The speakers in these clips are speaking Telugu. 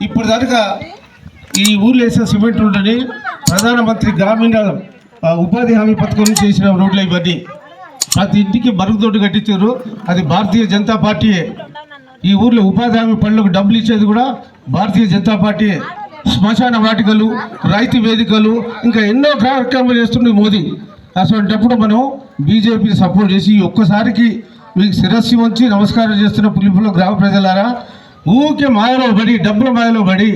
ఇప్పుడు దాకా ఈ ఊర్లో వేసిన సిమెంట్ రోడ్లని ప్రధానమంత్రి గ్రామీణ ఉపాధి హామీ పథకం చేసిన రోడ్లు ఇవన్నీ ప్రతి ఇంటికి మరుగుదొడ్డు కట్టించారు. అది భారతీయ జనతా పార్టీయే. ఈ ఊర్లో ఉపాధి హామీ పనులకు డబ్బులు ఇచ్చేది కూడా భారతీయ జనతా పార్టీయే. శ్మశాన వాటికలు, రైతు వేదికలు, ఇంకా ఎన్నో కార్యక్రమాలు చేస్తుండే మోదీ. అసలు మనం బీజేపీని సపోర్ట్ చేసి ఒక్కసారికి మీకు శిరస్సు వంచి నమస్కారం చేస్తున్న పులిపుల గ్రామ ప్రజలారా, ఊరికే మాయలో పడి డబ్బుల మాయలో పడి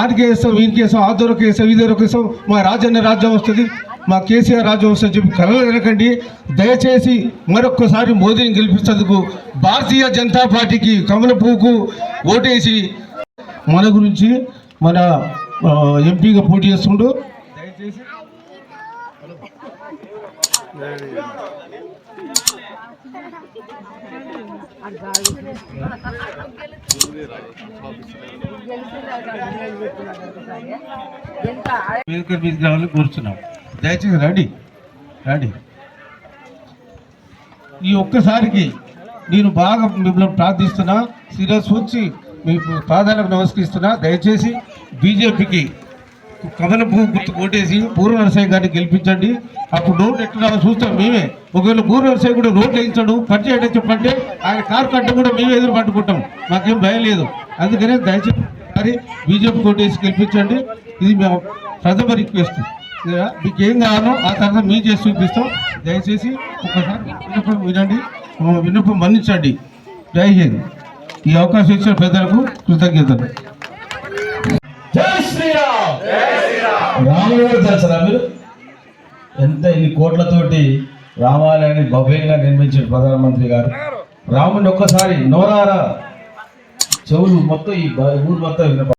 ఆడికి వేస్తాం, వీరికి వేస్తాం, ఆ దొరకు వేస్తాం, ఈ దొరకు వేస్తాం, మా రాజన్న రాజ్యం వస్తుంది, మా కేసీఆర్ రాజ్యం వస్తుంది చెప్పి కలలు తినకండి. దయచేసి మరొక్కసారి మోదీని గెలిపించేందుకు భారతీయ జనతా పార్టీకి కమల పువ్వుకు ఓటేసి మన గురించి మన ఎంపీగా పోటీ చేస్తుండు. దయచేసి వేదిక మీదకి రావాలని కోరుతున్నాం. దయచేసి రండి. ఈ ఒక్కసారికి నేను బాగా మిమ్మల్ని ప్రార్థిస్తున్నా, శిరస్సు వచ్చి మీ పాదాలకు నమస్కరిస్తున్నా. దయచేసి బీజేపీకి కమల పువ్వు గుర్తు ఓటేసి పూర్వ నరసయ్య గారిని గెలిపించండి. అప్పుడు రోడ్డు ఎట్లా చూస్తాం మేమే. ఒకవేళ పూర్వ నరసయ్య కూడా రోడ్లు వేయించాడు, కట్ చేయడం చెప్పంటే ఆయన కారు కట్ట కూడా మేమే ఎదురు పట్టుకుంటాం, మాకేం భయం లేదు. అందుకనే దయచేసి బీజేపీ ఓటేసి గెలిపించండి. ఇది మేము ప్రథమ రిక్వెస్ట్. మీకు ఏం కావాలో ఆ తర్వాత మీ చేసి చూపిస్తాం. దయచేసి ఒకసారి విన్నపం వినండి, విన్నపం మన్నించండి. జై హింద్. ఈ అవకాశం ఇచ్చిన పెద్దలకు కృతజ్ఞతలు. రాముడు గారు తెలుసా మీరు? ఇన్ని కోట్లతోటి రామాలయాన్ని భవ్యంగా నిర్మించిన ప్రధానమంత్రి గారు. రాముడిని ఒక్కసారి నోరారా చెవులు మొత్తం ఈ ఊరు మొత్తం